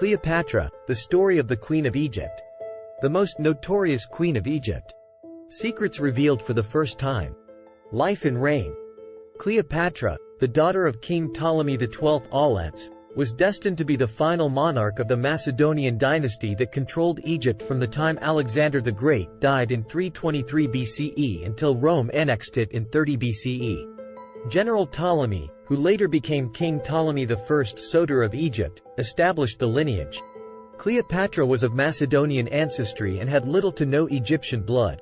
Cleopatra, the story of the Queen of Egypt. The most notorious Queen of Egypt. Secrets revealed for the first time. Life and reign. Cleopatra, the daughter of King Ptolemy XII Auletes, was destined to be the final monarch of the Macedonian dynasty that controlled Egypt from the time Alexander the Great died in 323 BCE until Rome annexed it in 30 BCE. General Ptolemy, who later became King Ptolemy I Soter of Egypt, established the lineage. Cleopatra was of Macedonian ancestry and had little to no Egyptian blood,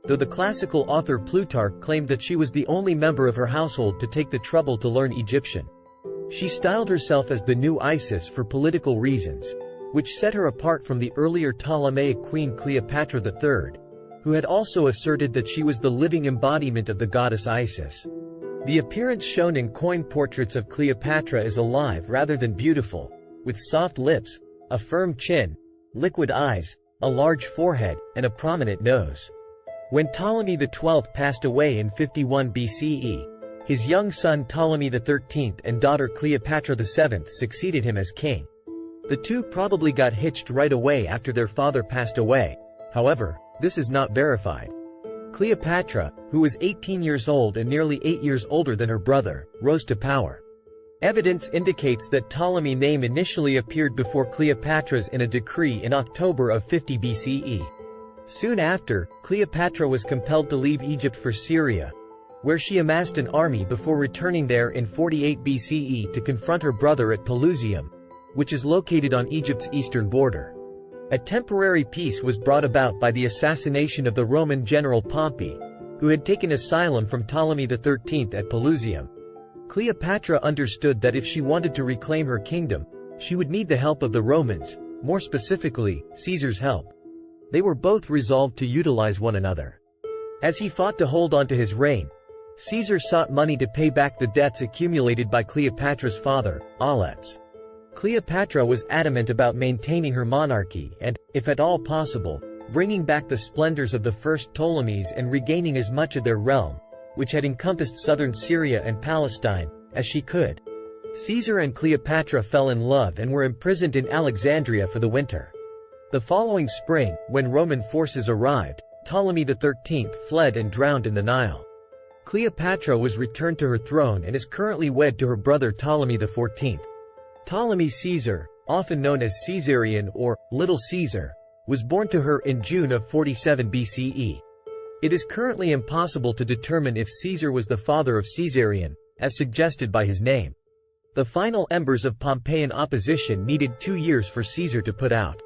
though the classical author Plutarch claimed that she was the only member of her household to take the trouble to learn Egyptian. She styled herself as the new Isis for political reasons, which set her apart from the earlier Ptolemaic Queen Cleopatra III, who had also asserted that she was the living embodiment of the goddess Isis. The appearance shown in coin portraits of Cleopatra is alive rather than beautiful, with soft lips, a firm chin, liquid eyes, a large forehead, and a prominent nose. When Ptolemy XII passed away in 51 BCE, his young son Ptolemy XIII and daughter Cleopatra VII succeeded him as king. The two probably got hitched right away after their father passed away. However, this is not verified. Cleopatra, who was 18 years old and nearly 8 years older than her brother, rose to power. Evidence indicates that Ptolemy's name initially appeared before Cleopatra's in a decree in October of 50 BCE. Soon after, Cleopatra was compelled to leave Egypt for Syria, where she amassed an army before returning there in 48 BCE to confront her brother at Pelusium, which is located on Egypt's eastern border. A temporary peace was brought about by the assassination of the Roman general Pompey, who had taken asylum from Ptolemy XIII at Pelusium. Cleopatra understood that if she wanted to reclaim her kingdom, she would need the help of the Romans, more specifically, Caesar's help. They were both resolved to utilize one another. As he fought to hold on to his reign, Caesar sought money to pay back the debts accumulated by Cleopatra's father, Auletes. Cleopatra was adamant about maintaining her monarchy and, if at all possible, bringing back the splendors of the first Ptolemies and regaining as much of their realm, which had encompassed southern Syria and Palestine, as she could. Caesar and Cleopatra fell in love and were imprisoned in Alexandria for the winter. The following spring, when Roman forces arrived, Ptolemy XIII fled and drowned in the Nile. Cleopatra was returned to her throne and is currently wed to her brother Ptolemy XIV. Ptolemy Caesar, often known as Caesarion or Little Caesar, was born to her in June of 47 BCE. It is currently impossible to determine if Caesar was the father of Caesarion, as suggested by his name. The final embers of Pompeian opposition needed 2 years for Caesar to put out.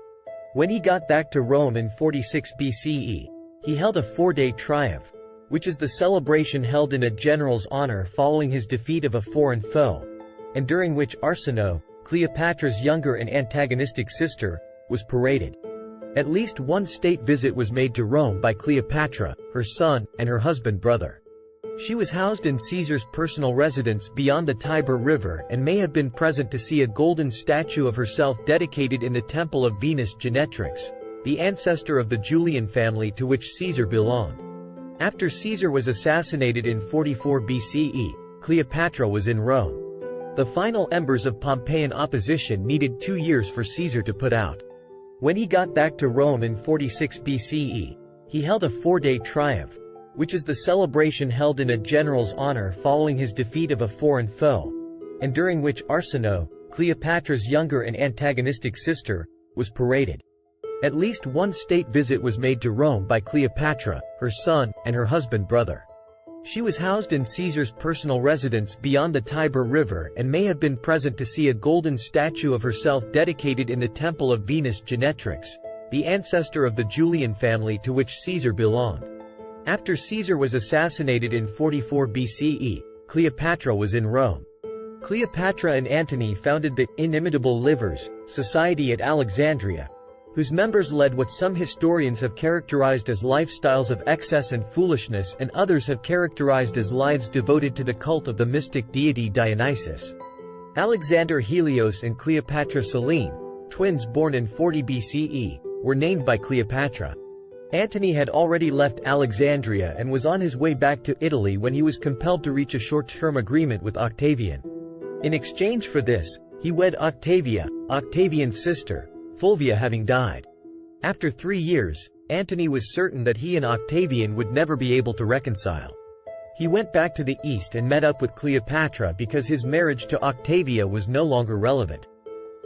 When he got back to Rome in 46 BCE, he held a 4-day triumph, which is the celebration held in a general's honor following his defeat of a foreign foe, and during which Arsinoe, Cleopatra's younger and antagonistic sister, was paraded. At least one state visit was made to Rome by Cleopatra, her son, and her husband-brother. She was housed in Caesar's personal residence beyond the Tiber River and may have been present to see a golden statue of herself dedicated in the temple of Venus Genetrix, the ancestor of the Julian family to which Caesar belonged. After Caesar was assassinated in 44 BCE, Cleopatra was in Rome. The final embers of Pompeian opposition needed 2 years for Caesar to put out. When he got back to Rome in 46 BCE, he held a 4-day triumph, which is the celebration held in a general's honor following his defeat of a foreign foe, and during which Arsinoe, Cleopatra's younger and antagonistic sister, was paraded. At least one state visit was made to Rome by Cleopatra, her son, and her husband-brother. She was housed in Caesar's personal residence beyond the Tiber River and may have been present to see a golden statue of herself dedicated in the temple of Venus Genetrix, the ancestor of the Julian family to which Caesar belonged. After Caesar was assassinated in 44 BCE, Cleopatra was in Rome. Cleopatra and Antony founded the Inimitable Livers Society at Alexandria, whose members led what some historians have characterized as lifestyles of excess and foolishness and others have characterized as lives devoted to the cult of the mystic deity Dionysus. Alexander Helios and Cleopatra Selene, twins born in 40 BCE, were named by Cleopatra. Antony had already left Alexandria and was on his way back to Italy when he was compelled to reach a short-term agreement with Octavian. In exchange for this, He wed Octavia, Octavian's sister, Fulvia having died. After 3 years, Antony was certain that he and Octavian would never be able to reconcile. He went back to the east and met up with Cleopatra because his marriage to Octavia was no longer relevant.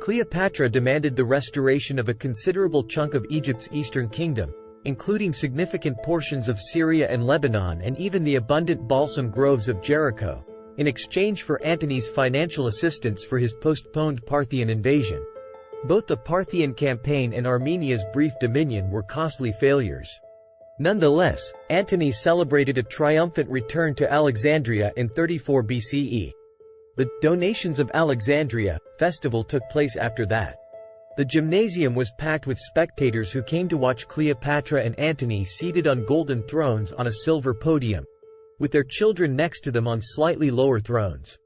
Cleopatra demanded the restoration of a considerable chunk of Egypt's eastern kingdom, including significant portions of Syria and Lebanon and even the abundant balsam groves of Jericho, in exchange for Antony's financial assistance for his postponed Parthian invasion. Both the Parthian campaign and Armenia's brief dominion were costly failures. Nonetheless, Antony celebrated a triumphant return to Alexandria in 34 BCE. The Donations of Alexandria festival took place after that. The gymnasium was packed with spectators who came to watch Cleopatra and Antony seated on golden thrones on a silver podium, with their children next to them on slightly lower thrones.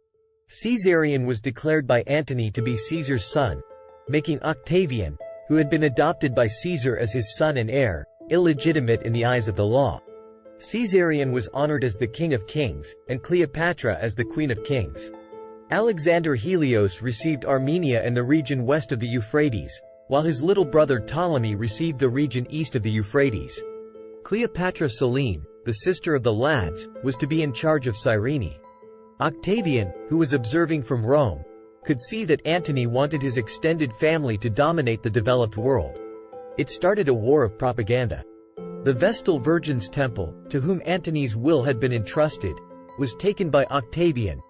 Caesarion was declared by Antony to be Caesar's son, making Octavian, who had been adopted by Caesar as his son and heir, illegitimate in the eyes of the law. Caesarion was honored as the King of Kings, and Cleopatra as the Queen of Kings. Alexander Helios received Armenia and the region west of the Euphrates, while his little brother Ptolemy received the region east of the Euphrates. Cleopatra Selene, the sister of the lads, was to be in charge of Cyrene. Octavian, who was observing from Rome, could see that Antony wanted his extended family to dominate the developed world. It started a war of propaganda. The Vestal Virgin's temple, to whom Antony's will had been entrusted, was taken by Octavian,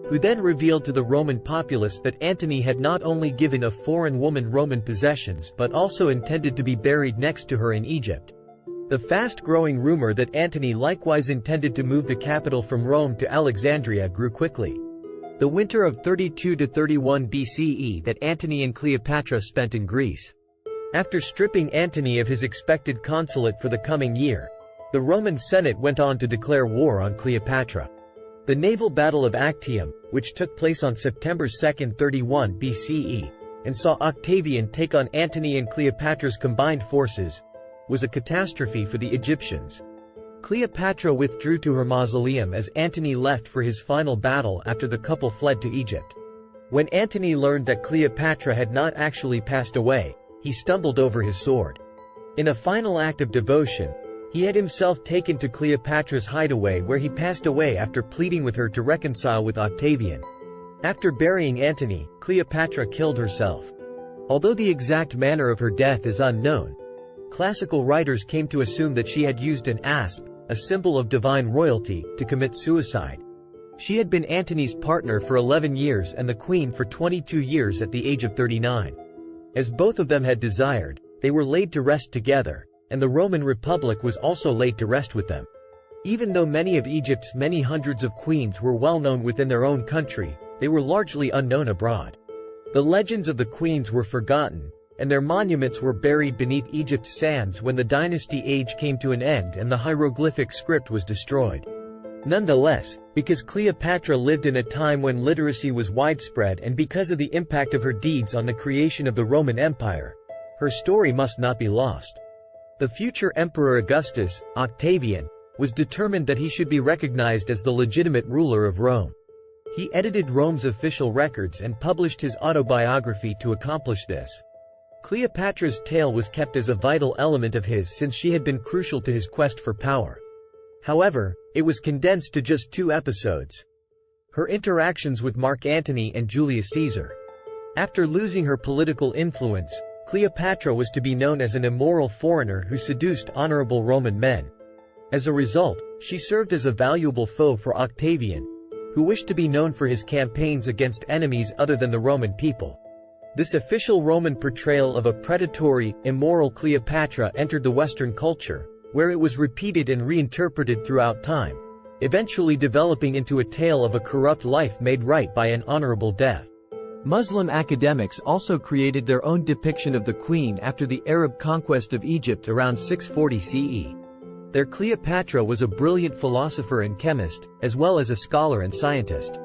who then revealed to the Roman populace that Antony had not only given a foreign woman Roman possessions but also intended to be buried next to her in Egypt. The fast-growing rumor that Antony likewise intended to move the capital from Rome to Alexandria grew quickly. The winter of 32 to 31 BCE that Antony and Cleopatra spent in Greece. After stripping Antony of his expected consulate for the coming year, the Roman Senate went on to declare war on Cleopatra. The naval battle of Actium, which took place on September 2, 31 BCE, and saw Octavian take on Antony and Cleopatra's combined forces, was a catastrophe for the Egyptians. Cleopatra withdrew to her mausoleum as Antony left for his final battle after the couple fled to Egypt. When Antony learned that Cleopatra had not actually passed away, he stumbled over his sword. In a final act of devotion, he had himself taken to Cleopatra's hideaway where he passed away after pleading with her to reconcile with Octavian. After burying Antony, Cleopatra killed herself. Although the exact manner of her death is unknown, classical writers came to assume that she had used an asp, a symbol of divine royalty, to commit suicide. She had been Antony's partner for 11 years and the queen for 22 years at the age of 39. As both of them had desired, they were laid to rest together, and the Roman Republic was also laid to rest with them. Even though many of Egypt's many hundreds of queens were well known within their own country, they were largely unknown abroad. The legends of the queens were forgotten, and their monuments were buried beneath Egypt's sands when the dynasty age came to an end and the hieroglyphic script was destroyed. Nonetheless, because Cleopatra lived in a time when literacy was widespread and because of the impact of her deeds on the creation of the Roman Empire, her story must not be lost. The future Emperor Augustus, Octavian, was determined that he should be recognized as the legitimate ruler of Rome. He edited Rome's official records and published his autobiography to accomplish this. Cleopatra's tale was kept as a vital element of his since she had been crucial to his quest for power. However, it was condensed to just 2 episodes. Her interactions with Mark Antony and Julius Caesar. After losing her political influence, Cleopatra was to be known as an immoral foreigner who seduced honorable Roman men. As a result, she served as a valuable foe for Octavian, who wished to be known for his campaigns against enemies other than the Roman people. This official Roman portrayal of a predatory, immoral Cleopatra entered the Western culture, where it was repeated and reinterpreted throughout time, eventually developing into a tale of a corrupt life made right by an honorable death. Muslim academics also created their own depiction of the queen after the Arab conquest of Egypt around 640 CE. Their Cleopatra was a brilliant philosopher and chemist, as well as a scholar and scientist.